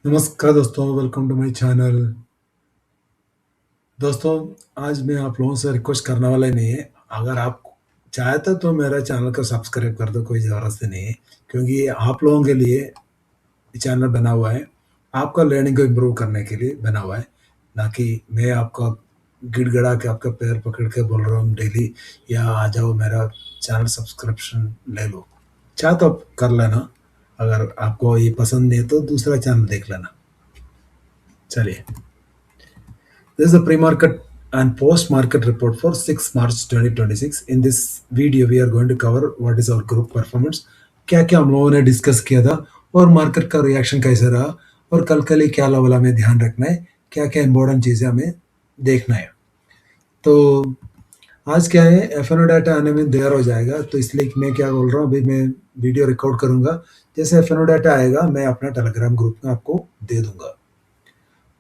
नमस्कार दोस्तों, welcome to my channel. दोस्तों, आज मैं आप लोगों से रिक्वेस्ट करने वाला ही नहीं है। अगर आप चाहते तो मेरा चैनल को सब्सक्राइब कर दो, कोई ज़रूरत से नहीं है, क्योंकि ये आप लोगों के लिए ये चैनल बना हुआ है, आपका लर्निंग को इम्प्रूव करने के लिए बना हुआ है, ना कि मैं आपका गिड़गिड़ा के आपका पैर पकड़ के बोल रहा हूँ डेली या आ जाओ मेरा चैनल सब्सक्रिप्शन ले लो। चाहे तो आप कर लेना, अगर आपको ये पसंद नहीं है तो दूसरा चैनल देख लेना। चलिए, this is a pre-market and post-market report for 6 March 2026. In this video, we are going to cover what is our group performance, क्या क्या हम लोगों ने डिस्कस किया था और मार्केट का रिएक्शन कैसे रहा और कल के लिए क्या लेवल हमें ध्यान रखना है, क्या क्या इंपॉर्टेंट चीज़ें हमें देखना है। तो आज क्या है, एफ डाटा आने में देर हो जाएगा, तो इसलिए मैं क्या बोल रहा हूँ, अभी मैं वीडियो रिकॉर्ड करूँगा, जैसे एफ डाटा आएगा मैं अपना टेलीग्राम ग्रुप में आपको दे दूंगा।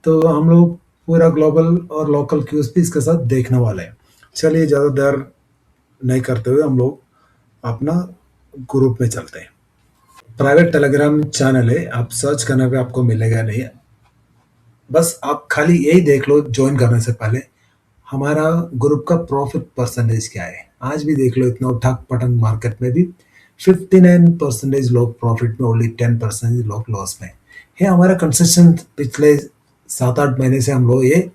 तो हम लोग पूरा ग्लोबल और लोकल क्यूज भी इसके साथ देखने वाले हैं। चलिए, ज़्यादा देर नहीं करते हुए हम लोग अपना ग्रुप में चलते हैं। प्राइवेट टेलीग्राम चैनल है, आप सर्च करने पे आपको मिलेगा नहीं, बस आप खाली यही देख लो ज्वाइन करने से पहले हमारा ग्रुप का प्रॉफिट परसेंटेज क्या है। आज भी देख लो, इतना उठक पटंग मार्केट में भी 59% लोग प्रॉफिट में, ओनली 10% लोग लॉस में है। हमारा कंसिस्टेंट पिछले 7-8 महीने से हम लोग ये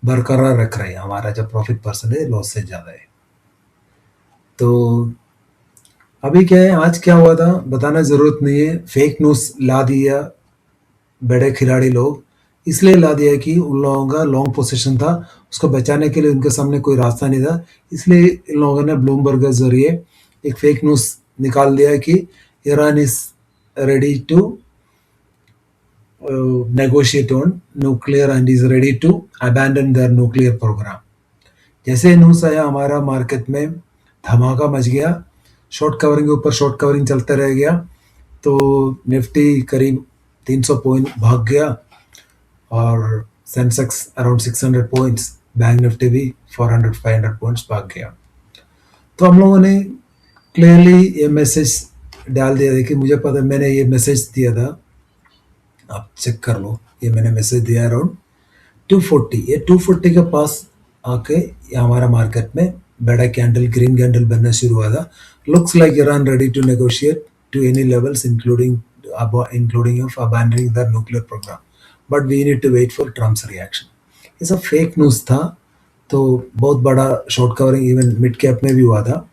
बरकरार रख रहे हैं, हमारा जो प्रॉफिट परसेंटेज लॉस से ज़्यादा है। तो अभी क्या है, आज क्या हुआ था बताना ज़रूरत नहीं है, फेक न्यूज़ ला दिया बड़े खिलाड़ी लोग, इसलिए ला दिया कि उन लोगों का लॉन्ग पोजीशन था, उसको बचाने के लिए उनके सामने कोई रास्ता नहीं था, इसलिए इन लोगों ने ब्लूमबर्ग के जरिए एक फेक न्यूज़ निकाल दिया कि Iran is ready to negotiate on nuclear and is ready to abandon their nuclear program। जैसे न्यूज़ आया, हमारा मार्केट में धमाका मच गया, शॉर्ट कवरिंग के ऊपर शॉर्ट कवरिंग चलते रह गया, तो निफ्टी करीब 300 पॉइंट भाग गया और Sensex around 600 points, bank Nifty भी 400-500 पॉइंट्स भाग गया। तो हम लोगों ने क्लियरली ये मैसेज डाल दिया था कि मुझे पता, मैंने ये मैसेज दिया था, आप चेक कर लो, ये मैंने मैसेज दिया अराउंड 240, ये 240 के पास आके ये हमारा मार्केट में बड़ा कैंडल, ग्रीन कैंडल बनना शुरू हुआ था। Looks like Iran ready to negotiate to any levels including of abandoning the nuclear programme, but we need to wait for Trump's reaction. ये सब फेक न्यूज़ था, तो बहुत बड़ा short covering even mid cap में भी हुआ था।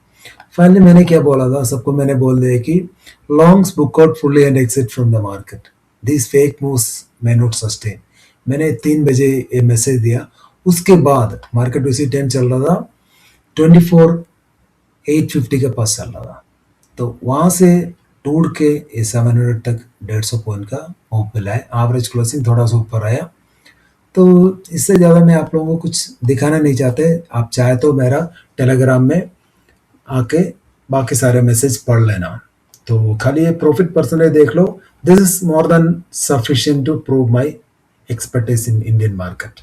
फाइनली मैंने क्या बोला था, सबको मैंने बोल दिया कि longs book out fully and exit from the market, this fake news may not sustain. मैंने 3 बजे ये मैसेज दिया, उसके बाद मार्केट उसी टाइम चल रहा था 24,850 के पास चल रहा था, तो वहाँ से टूट के ये 700 तक 150 पॉइंट का मूव मिला है। एवरेज क्लोजिंग थोड़ा सा ऊपर आया, तो इससे ज़्यादा मैं आप लोगों को कुछ दिखाना नहीं चाहते। आप चाहे तो मेरा टेलीग्राम में आके बाकी सारे मैसेज पढ़ लेना। तो खाली ये प्रॉफिट परसेंटेज देख लो, this is more than sufficient to prove my expertise in Indian market.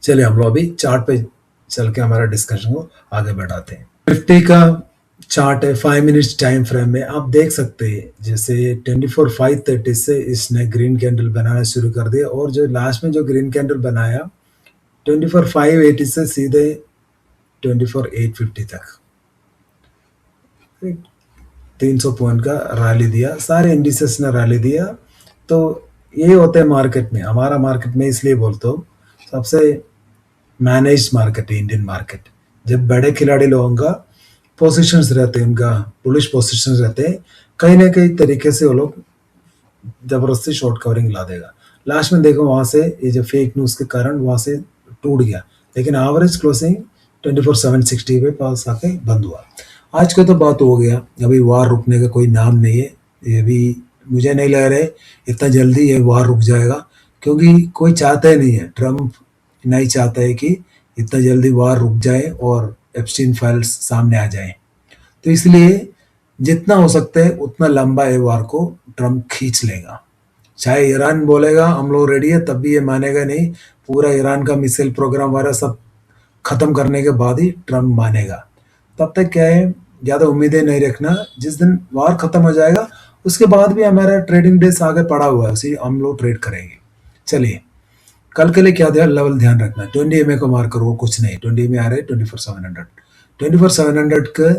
चलिए, हम लोग अभी चार्ट पे चल के हमारा डिस्कशन को आगे बढ़ाते हैं। निफ्टी का चार्ट है 5 मिनट्स टाइम फ्रेम में, आप देख सकते हैं जैसे 24,530 से इसने ग्रीन कैंडल बनाना शुरू कर दिया, और जो लास्ट में जो ग्रीन कैंडल बनाया 24,580 से सीधे 24,850 तक 300 पॉइंट का रैली दिया, सारे इंडिसेस ने रैली दिया। तो ये होते हैं मार्केट में, हमारा मार्केट में इसलिए बोलता हूँ सबसे मैनेज मार्केट है इंडियन मार्केट। जब बड़े खिलाड़ी लोगों का पोजीशंस रहते हैं, उनका बुलिश पोजीशंस रहते हैं, कहीं ना कहीं तरीके से वो लोग जबरदस्ती शॉर्ट कवरिंग ला देगा। लास्ट में देखो, वहाँ से ये जो फेक न्यूज़ के कारण वहाँ से टूट गया, लेकिन एवरेज क्लोजिंग 24,760 पे पास आके बंद हुआ। आज का तो बात हो गया, अभी वार रुकने का कोई नाम नहीं है। ये भी मुझे नहीं लग रहा है इतना जल्दी ये वार रुक जाएगा, क्योंकि कोई चाहता ही नहीं है, ट्रम्प नहीं चाहता है कि इतना जल्दी वार रुक जाए और एप्स्टीन फाइल्स सामने आ जाए। तो इसलिए जितना हो सकता है उतना लंबा ये वार को ट्रम्प खींच लेगा। चाहे ईरान बोलेगा हम लोग रेडी है, तब भी ये मानेगा नहीं। पूरा ईरान का मिसाइल प्रोग्राम वगैरह सब खत्म करने के बाद ही ट्रम्प मानेगा। तब तक क्या है, ज़्यादा उम्मीदें नहीं रखना, जिस दिन वार खत्म हो जाएगा उसके बाद भी हमारा ट्रेडिंग डेज आगे पड़ा हुआ है, उसी हम लोग ट्रेड करेंगे। चलिए, कल के लिए क्या लेवल ध्यान रखना है, 20 MA को मार करो, कुछ नहीं, 20 MA आ रहे 24,700, 24,700 के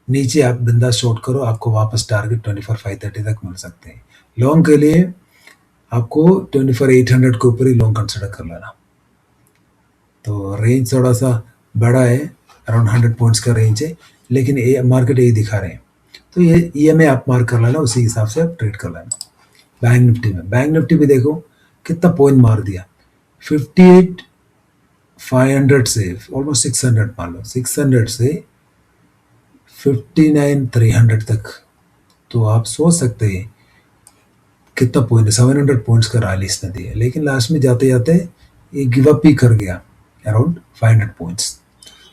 नीचे आप बिंदास शॉर्ट करो, आपको वापस टारगेट 24,530 तक मिल सकते हैं। लॉन्ग के लिए आपको 24,800 के ऊपर ही लॉन्ग कंसिडर कर लेना। तो रेंज थोड़ा सा बड़ा है, अराउंड 100 पॉइंट्स का रेंज है, लेकिन ये मार्केट यही दिखा रहे हैं। तो ये EMA आप मार्क कर लेना, उसी हिसाब से आप ट्रेड कर लेना। बैंक निफ्टी में देखो कितना पॉइंट मार दिया, 58,500 से ऑलमोस्ट 600, मान लो 600 से 59,300 तक। तो आप सोच सकते हैं कितना पॉइंट है, 700 पॉइंट्स का रैली इसने दिया, लेकिन लास्ट में जाते जाते ये गिव अप ही कर गया, अराउंड 500 पॉइंट्स।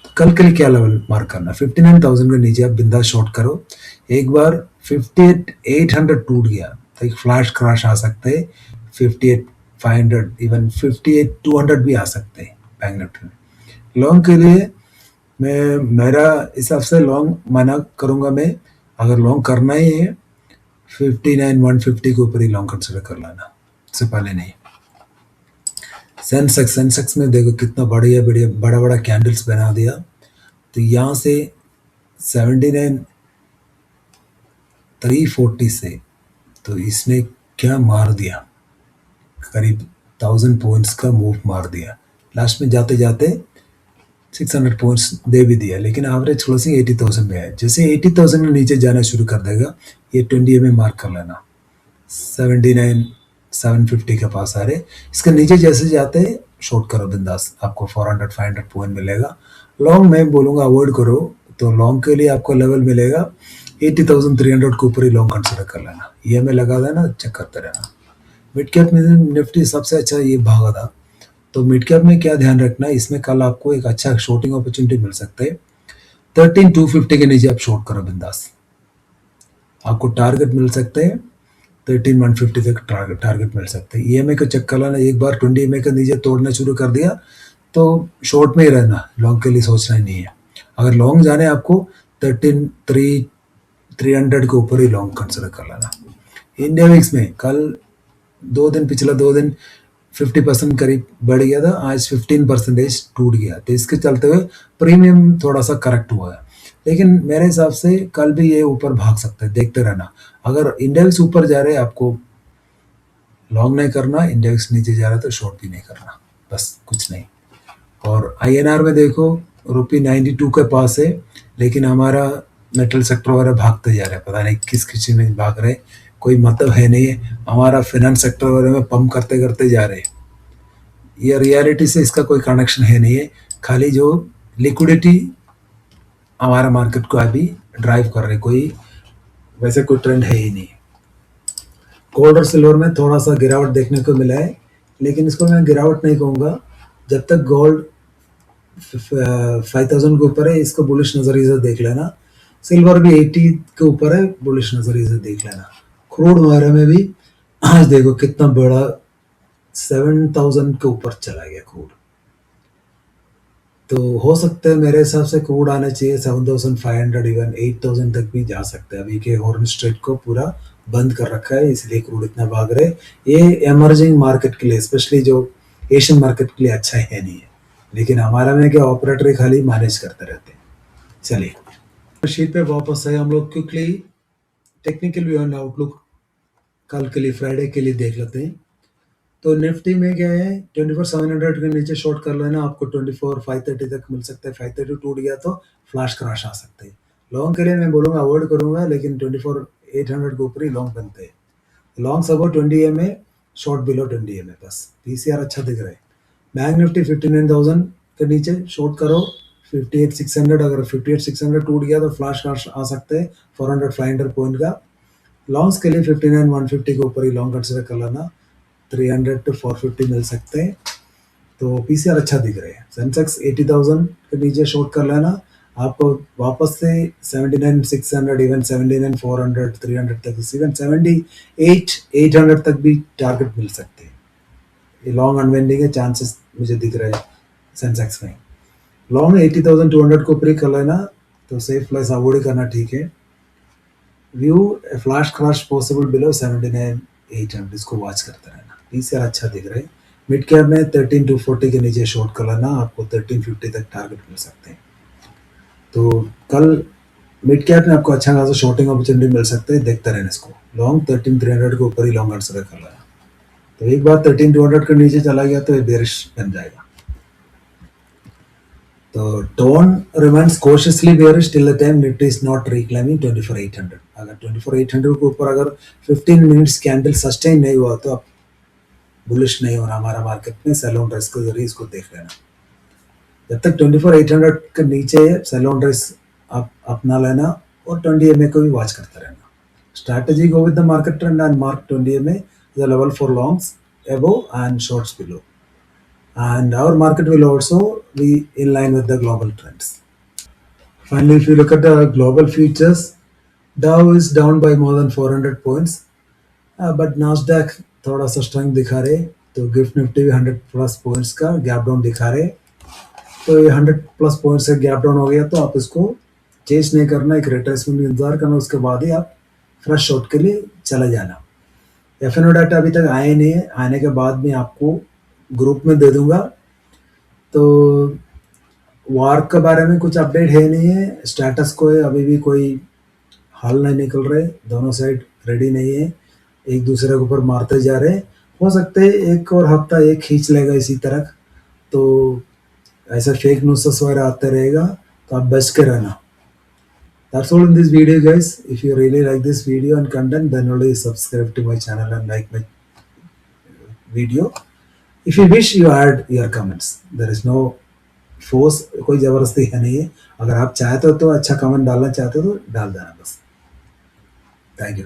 तो कल के लिए क्या लेवल मार्क करना, 59,000 के नीचे आप बिंदास शॉर्ट करो। एक बार 58,800 टूट गया तो एक फ्लैश क्रैश आ सकते हैं, 58,500, इवन 58,200 भी आ सकते हैं बैंक निफ्टी में। लॉन्ग के लिए मैं, मेरा हिसाब से लॉन्ग मना करूंगा मैं, अगर लॉन्ग करना ही है 59,150 के ऊपर ही लॉन्ग कंसिडर कर लेना, इससे पहले नहीं। सेंसेक्स में देखो कितना बढ़िया बढ़िया बड़ा बड़ा कैंडल्स बना दिया। तो यहाँ से 79,340 से तो इसने क्या मार दिया, करीब 1000 पॉइंट्स का मूव मार दिया। लास्ट में जाते जाते 600 पॉइंट्स दे भी दिया, लेकिन एवरेज क्लोजिंग 80,000 में है। जैसे 80,000 में नीचे जाना शुरू कर देगा, ये 20 में मार्क कर लेना, 79,750 के पास आ रहे। इसके नीचे जैसे जाते शॉर्ट करो बिंदास, आपको 400-500 पॉइंट मिलेगा। लॉन्ग मैं बोलूँगा अवॉइड करो, तो लॉन्ग के लिए आपको लेवल मिलेगा 80,300 के ऊपर ही लॉन्ग कंसिडर कर लेना। ये में लगा देना, चेक करते रहना। मिड कैप में निफ्टी सबसे अच्छा ये भागा था। तो मिड कैप में क्या ध्यान रखना है, इसमें कल आपको एक अच्छा शॉर्टिंग अपॉर्चुनिटी मिल सकता है। 13,250 के नीचे आप शॉर्ट करो बिंदास, आपको टारगेट मिल सकते हैं 13,150 तक टारगेट मिल सकते हैं। EMA को चेक कर लेना, एक बार 20 MA के नीचे तोड़ना शुरू कर दिया तो शॉर्ट में ही रहना, लॉन्ग के लिए सोचना ही नहीं है। अगर लॉन्ग जाने आपको 13,300 के ऊपर ही लॉन्ग कंसिडर कर लेना। इंडिया विक्स में कल पिछला 2 दिन 50% करीब बढ़ गया था, आज 15% टूट गया। तो इसके चलते हुए प्रीमियम थोड़ा सा करेक्ट हुआ है, लेकिन मेरे हिसाब से कल भी ये ऊपर भाग सकता है, देखते रहना। अगर इंडेक्स ऊपर जा रहे हैं आपको लॉन्ग नहीं करना, इंडेक्स नीचे जा रहा है तो शॉर्ट भी नहीं करना, बस कुछ नहीं। और INR में देखो ₹92 के पास है, लेकिन हमारा मेटल सेक्टर वगैरह भागते जा रहे हैं, पता नहीं किस किसी में भाग रहे, कोई मतलब है नहीं है। हमारा फाइनेंस सेक्टर वगैरह में पंप करते करते जा रहे हैं। ये रियलिटी से इसका कोई कनेक्शन है नहीं है, खाली जो लिक्विडिटी हमारा मार्केट को अभी ड्राइव कर रहे, कोई वैसे कोई ट्रेंड है ही नहीं। गोल्ड और सिल्वर में थोड़ा सा गिरावट देखने को मिला है, लेकिन इसको मैं गिरावट नहीं कहूँगा। जब तक गोल्ड 5,000 के ऊपर है, इसको बुलिश नजरिए से देख लेना। सिल्वर भी 80 के ऊपर है, बुलिश नजरिए से देख लेना। क्रूड वगैरह में भी आज देखो कितना बड़ा 7,000 के ऊपर चला गया क्रूड। तो हो सकता है मेरे हिसाब से क्रूड आना चाहिए 7,500, इवन 8,000 तक भी जा सकता है। अभी के हॉर्मस स्ट्रेट को पूरा बंद कर रखा है, इसलिए क्रूड इतना भाग रहे। ये इमर्जिंग मार्केट के लिए, स्पेशली जो एशियन मार्केट के लिए अच्छा है नहीं है, लेकिन हमारा में क्या ऑपरेटर खाली मैनेज करते रहते हैं। चलिए शीट पे वापस है, हम लोग quickly technical view and outlook कल के लिए, फ्राइडे के लिए देख लेते हैं। तो निफ्टी में क्या है, 24,700 के नीचे शॉर्ट कर लेना, आपको 24,530 तक मिल सकता है। 530 टूट गया तो फ्लैश क्रैश आ सकते हैं। लॉन्ग के लिए मैं बोलूँगा अवॉइड करूँगा, लेकिन 24,800 के ऊपर ही लॉन्ग बनते हैं। लॉन्ग सबो 20 MA, शॉर्ट बिलो 20 MA, बस PCR अच्छा दिख रहा है। बैंक निफ्टी 59,000 के नीचे शॉर्ट करो, 58,600, अगर 58,600 टूट गया तो फ्लैश क्रैश आ सकते हैं 400-500 पॉइंट का। लॉन्ग्स के लिए 59,150 के ऊपर ही लॉन्ग कंसिडर कर लेना, 300 to 450 मिल सकते हैं। तो PCR अच्छा दिख रहे हैं। सेंसेक्स 80,000 के नीचे शॉर्ट कर लेना, आपको वापस से 79,600, इवन 79,400, 300 तक, इवन 78,800 तक भी टारगेट मिल सकते हैं। ये लॉन्ग अनवेंडिंग के चांसेस मुझे दिख रहे हैं सेंसेक्स में। लॉन्ग 80,200 को ऊपर ही कर लेना, तो सेफ प्लेस अवॉइड करना ठीक है। View flash crash possible below 79,800 इसको वॉच करते रहना। पीसीआर अच्छा दिख रहा है। मिड कैप में 13,240 के नीचे शॉर्ट कर लेना, आपको 1350 तक टारगेट मिल सकते हैं। तो कल मिड कैप में आपको अच्छा खासा शॉर्टिंग अपॉर्चुनिटी मिल सकते हैं, देखते रहना इसको। लॉन्ग 13,300 के ऊपर ही लॉन्ग कंसिडर कर लेना। तो एक बार 13,200 के नीचे चला गया तो ये बेरिश बन जाएगा। तो tone remains cautiously bearish till the time Nifty is not reclaiming 24,800। अगर 24,800 के ऊपर अगर 15 मिनट्स कैंडल सस्टेन नहीं हुआ तो आप बुलिश नहीं होना हमारा मार्केट में, सेल ऑन राइज के जरिए इसको देख लेना। जब तक 24,800 के नीचे सेल ऑन राइज आप अपना लेना और 20 MA को भी वॉच करते रहना। Strategy go with the market trend and mark 20 MA the level for longs above and shorts below. And our market will also be in line with the global trends. Finally, if you look at the global futures, Dow is down by more than 400 points, but Nasdaq थोड़ा सा strength दिखा रहे, तो gift Nifty भी 100 plus points का gap down दिखा रहे। तो ये 100 प्लस पॉइंट्स से गैप डाउन हो गया तो आप इसको चेस नहीं करना, एक रिट्रेसमेंट में इंतजार करना, उसके बाद ही आप फ्रेश शॉट के लिए चले जाना। एफएनओ डाटा अभी तक आए नहीं है, आने के बाद मैं आपको ग्रुप में दे दूंगा। तो वार के बारे में कुछ अपडेट है नहीं है, स्टेटस को है, अभी भी कोई हल नहीं निकल रहे, दोनों साइड रेडी नहीं है, एक दूसरे के ऊपर मारते जा रहे। हो सकते है एक और हफ्ता एक खींच लेगा इसी तरह, तो ऐसा फेक न्यूज़ वगैरह आते रहेगा, तो आप बच के रहना। That's all in this video, guys. If you really like this video and content, then only subscribe to my channel and like my video. If you wish, you add your comments. There is no force, कोई जबरदस्ती है नहीं है। अगर आप चाहते हो तो अच्छा कमेंट डालना चाहते हो तो डाल देना बस। Thank you.